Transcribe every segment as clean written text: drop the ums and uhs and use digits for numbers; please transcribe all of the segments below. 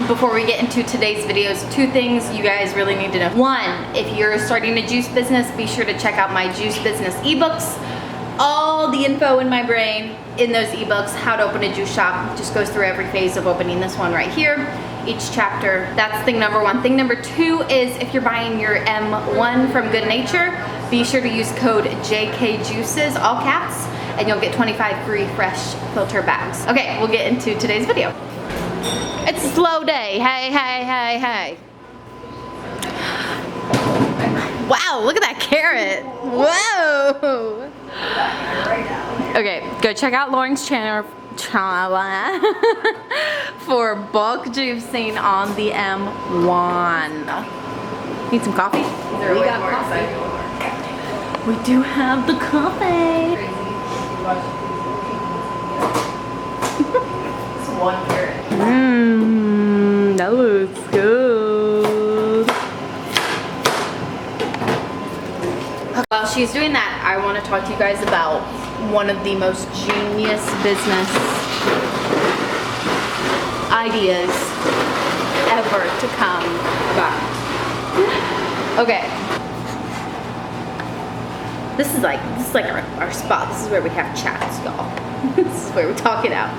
Before we get into today's videos, 2 things you guys really need to know. 1, if you're starting a juice business, be sure to check out my juice business ebooks. All the info in my brain in those ebooks, how to open a juice shop, just goes through every phase of opening. This one right here, each chapter. That's thing number 1. Thing number 2 is if you're buying your M1 from Goodnature, be sure to use code JKJuices, all caps, and you'll get 25 free fresh filter bags. Okay, we'll get into today's video. It's a slow day. Hey, hey, hey, hey. Wow, look at that carrot. Whoa. Okay, go check out Lauren's channel for bulk juicing on the M1. Need some coffee? We got coffee. We do have the coffee. It's 1 carrot. That looks good. While she's doing that, I want to talk to you guys about one of the most genius business ideas ever to come about. Okay. This is like our spot. This is where we have chats, y'all. This is where we talk it out.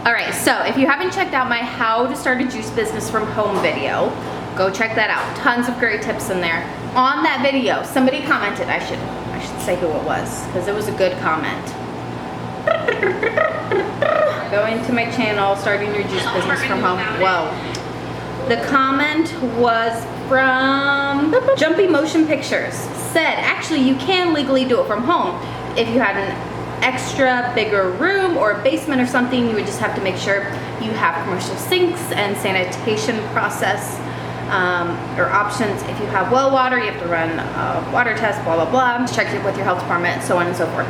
Alright, so if you haven't checked out my how to start a juice business from home video, go check that out. Tons of great tips in there. On that video, somebody commented, I should say who it was, because it was a good comment. Going to my channel, starting your juice business from home. Whoa. The comment was from Jumpy Motion Pictures. Said, actually you can legally do it from home. If you had an extra bigger room or a basement or something, you would just have to make sure you have commercial sinks and sanitation process or options. If you have well water, you have to run a water test, blah, blah, blah. Check it with your health department, so on and so forth.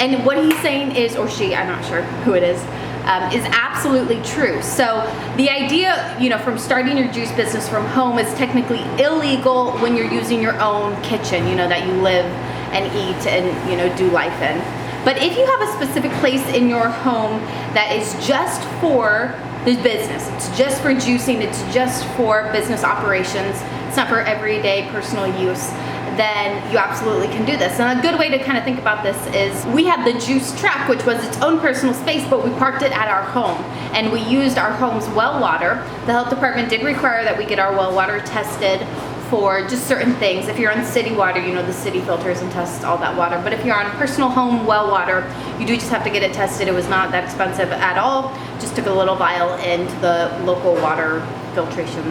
And what he's saying is, or she, I'm not sure who it is absolutely true. So the idea, you know, from starting your juice business from home is technically illegal when you're using your own kitchen, you know, that you live and eat and, you know, do life in. But if you have a specific place in your home that is just for the business, it's just for juicing, it's just for business operations, it's not for everyday personal use, then you absolutely can do this. And a good way to kind of think about this is we had the juice truck, which was its own personal space, but we parked it at our home and we used our home's well water. The health department did require that we get our well water tested for just certain things. If you're on city water, you know, the city filters and tests all that water. But if you're on personal home well water, you do just have to get it tested. It was not that expensive at all. Just took a little vial into the local water filtration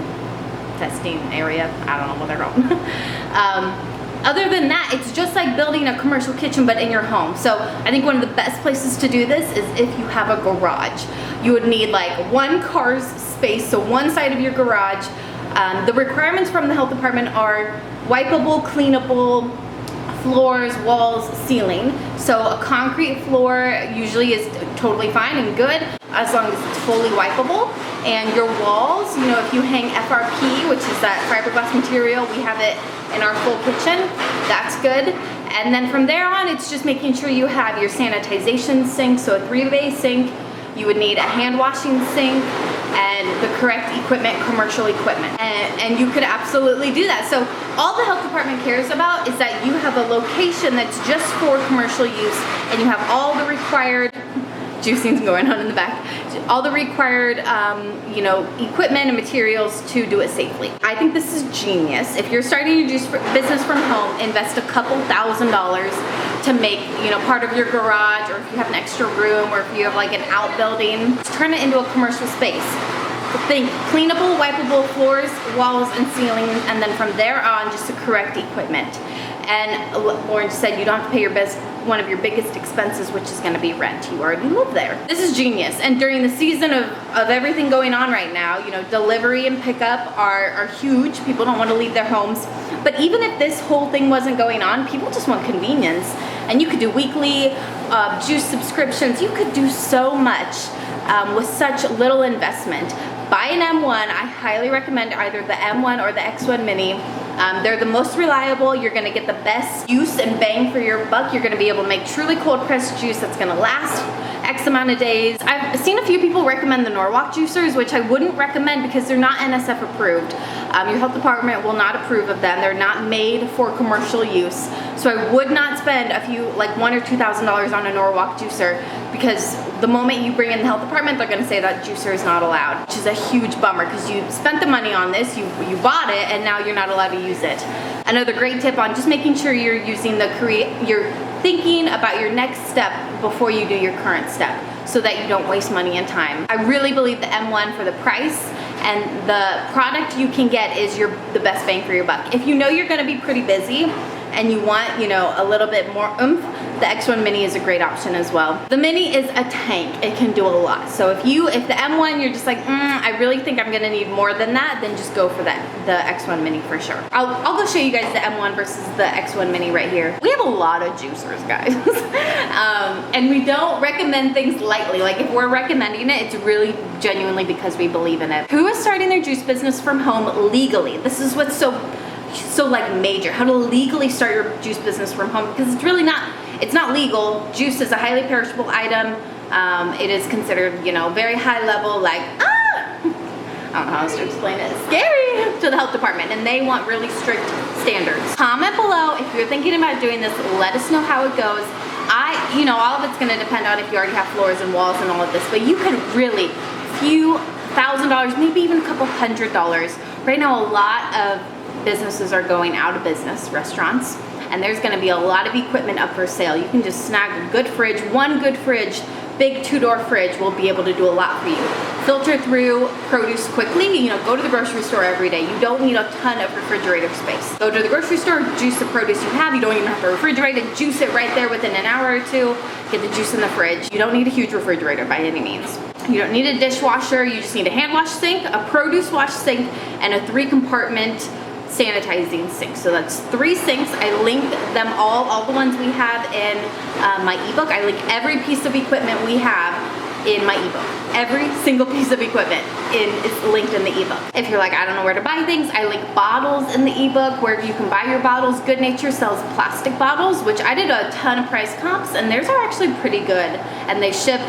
testing area. I don't know what they're called. Other than that, it's just like building a commercial kitchen but in your home. So I think one of the best places to do this is if you have a garage. You would need like 1 car's space, so one side of your garage. The requirements from the health department are wipeable, cleanable floors, walls, ceiling. So a concrete floor usually is totally fine and good as long as it's fully wipeable. And your walls, you know, if you hang FRP, which is that fiberglass material, we have it in our full kitchen, that's good. And then from there on, it's just making sure you have your sanitization sink, so a 3-bay sink. You would need a hand washing sink and the correct equipment, commercial equipment. And you could absolutely do that. So all the health department cares about is that you have a location that's just for commercial use and you have all the required, juicing's going on in the back, all the required you know, equipment and materials to do it safely. I think this is genius. If you're starting your juice business from home, invest a couple $1,000s to make, you know, part of your garage, or if you have an extra room, or if you have like an outbuilding, just turn it into a commercial space. Think cleanable, wipeable floors, walls, and ceilings, and then from there on, just the correct equipment. And Lauren said you don't have to pay one of your biggest expenses, which is going to be rent. You already live there. This is genius. And during the season of everything going on right now, you know, delivery and pickup are huge. People don't want to leave their homes. But even if this whole thing wasn't going on, people just want convenience. And you could do weekly juice subscriptions. You could do so much with such little investment. Buy an M1. I highly recommend either the M1 or the X1 Mini. They're the most reliable. You're gonna get the best use and bang for your buck. You're gonna be able to make truly cold pressed juice that's gonna last X amount of days. I've seen a few people recommend the Norwalk juicers, which I wouldn't recommend because they're not NSF approved. Your health department will not approve of them. They're not made for commercial use. So I would not spend a few, like $1,000 or $2,000 on a Norwalk juicer, because the moment you bring in the health department, they're gonna say that juicer is not allowed, which is a huge bummer because you spent the money on this, you bought it, and now you're not allowed to use it. Another great tip on just making sure you're using you're thinking about your next step before you do your current step, so that you don't waste money and time. I really believe the M1 for the price and the product you can get is the best bang for your buck. If you know you're gonna be pretty busy and you want, you know, a little bit more oomph, the X1 Mini is a great option as well. The Mini is a tank. It can do a lot. So if the M1, you're just like, I really think I'm gonna need more than that, then just go for the X1 Mini for sure. I'll go show you guys the M1 versus the X1 Mini right here. We have a lot of juicers, guys. And we don't recommend things lightly. Like if we're recommending it, it's really genuinely because we believe in it. Who is starting their juice business from home legally? This is what's so like major, how to legally start your juice business from home, because it's not legal. Juice is a highly perishable item. It is considered, you know, very high level, like, I don't know how else to explain it, scary to the health department, and they want really strict standards. Comment below if you're thinking about doing this, let us know how it goes. You know, all of it's gonna depend on if you already have floors and walls and all of this, but you could really, few $1,000s, maybe even a couple $100s. Right now, a lot of businesses are going out of business, restaurants, and there's gonna be a lot of equipment up for sale. You can just snag a good fridge, one good fridge, big 2-door fridge will be able to do a lot for you. Filter through produce quickly, you know, go to the grocery store every day. You don't need a ton of refrigerator space. Go to the grocery store, juice the produce you have. You don't even have to refrigerate it, juice it right there within an hour or two. Get the juice in the fridge. You don't need a huge refrigerator by any means. You don't need a dishwasher, you just need a hand wash sink, a produce wash sink, and a 3-compartment sanitizing sink. So that's 3 sinks. I link them all the ones we have in my ebook. I link every piece of equipment we have in my ebook. Every single piece of equipment is linked in the ebook. If you're like, I don't know where to buy things, I link bottles in the ebook where you can buy your bottles. Goodnature sells plastic bottles, which I did a ton of price comps, and theirs are actually pretty good, and they ship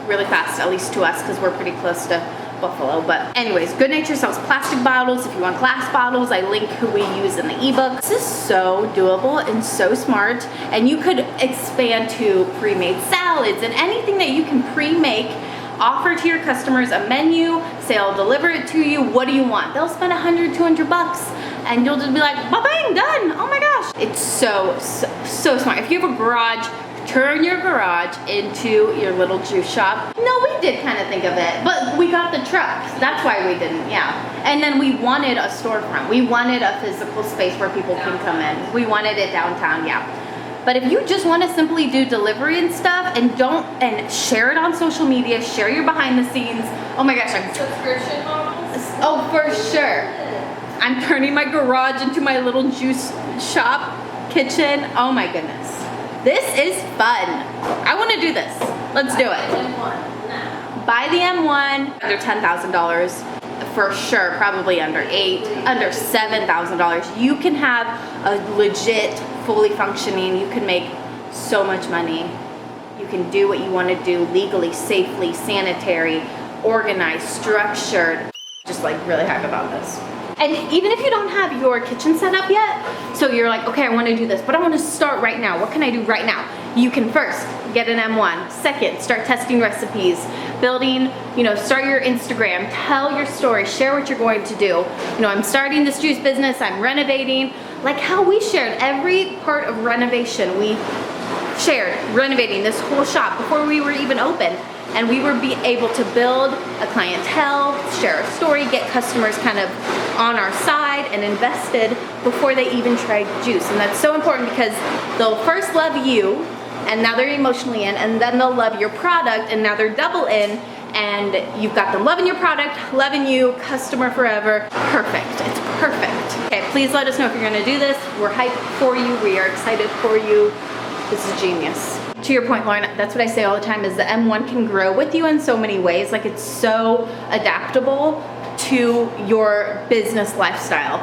really fast, at least to us, because we're pretty close to Buffalo. But anyways, Goodnature sells plastic bottles. If you want glass bottles, I link who we use in the ebook. This is so doable and so smart, and you could expand to pre-made salads and anything that you can pre-make. Offer to your customers a menu, say I'll deliver it to you, what do you want? They'll spend $100, $200 and you'll just be like, ba-bang, done, oh my gosh. It's so smart. If you have a garage, turn your garage into your little juice shop. No, we did kind of think of it, but we got the trucks. That's why we didn't, yeah. And then we wanted a storefront. We wanted a physical space where people can come in. We wanted it downtown, yeah. But if you just want to simply do delivery and stuff and share it on social media, share your behind the scenes. Oh my gosh, subscription models? Oh, for sure. I'm turning my garage into my little juice shop kitchen. Oh my goodness. This is fun. I want to do this. Let's do it. Buy the M1 under $10,000 for sure, probably under $7,000. You can have a legit, fully functioning. You can make so much money. You can do what you want to do legally, safely, sanitary, organized, structured. Just like really hype about this. And even if you don't have your kitchen set up yet, so you're like, okay, I want to do this, but I want to start right now. What can I do right now? You can first get an M1. Second, start testing recipes, building, start your Instagram, tell your story, share what you're going to do. I'm starting this juice business, I'm renovating, like how we shared every part of renovation. We shared renovating this whole shop before we were even open. And we were able to build a clientele, share a story, get customers kind of on our side and invested before they even tried juice. And that's so important because they'll first love you, and now they're emotionally in, and then they'll love your product, and now they're double in, and you've got them loving your product, loving you, customer forever. Perfect. It's perfect. Okay, please let us know if you're gonna do this. We're hyped for you. We are excited for you. This is genius. To your point, Lauren, that's what I say all the time is the M1 can grow with you in so many ways. Like it's so adaptable to your business lifestyle.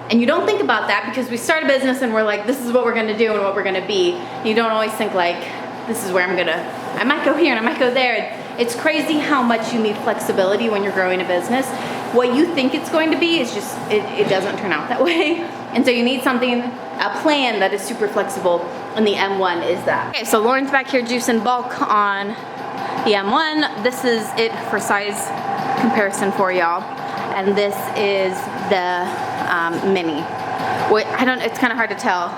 And you don't think about that because we start a business and we're like, this is what we're gonna do and what we're gonna be. You don't always think like, this is where I might go here and I might go there. It's crazy how much you need flexibility when you're growing a business. What you think it's going to be is just, it doesn't turn out that way. And so you need something, a plan that is super flexible, and the M1 is that. Okay, so Lauren's back here juicing bulk on the M1. This is it for size comparison for y'all. And this is the mini. Wait, it's kind of hard to tell.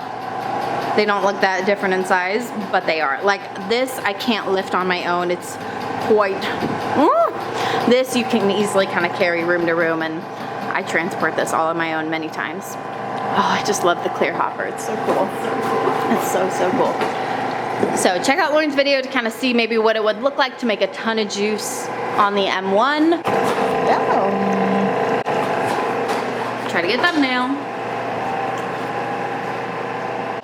They don't look that different in size, but they are. Like this, I can't lift on my own. It's quite, this you can easily kind of carry room to room, and I transport this all on my own many times. Oh, I just love the clear hopper. It's so cool. It's so, so cool. So check out Lauren's video to kind of see maybe what it would look like to make a ton of juice on the M1. Try to get thumbnail.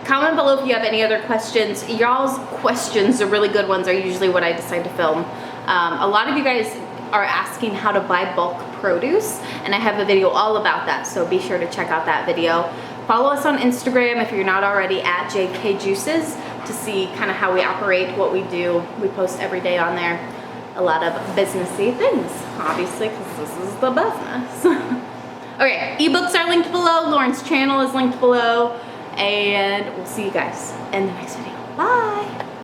Comment below if you have any other questions. Y'all's questions, the really good ones, are usually what I decide to film. A lot of you guys are asking how to buy bulk produce, and I have a video all about that, so be sure to check out that video. Follow us on Instagram if you're not already at JK Juices to see kind of how we operate, what we do. We post every day on there a lot of businessy things, obviously, because this is the business. Okay, ebooks are linked below, Lauren's channel is linked below, and we'll see you guys in the next video. Bye!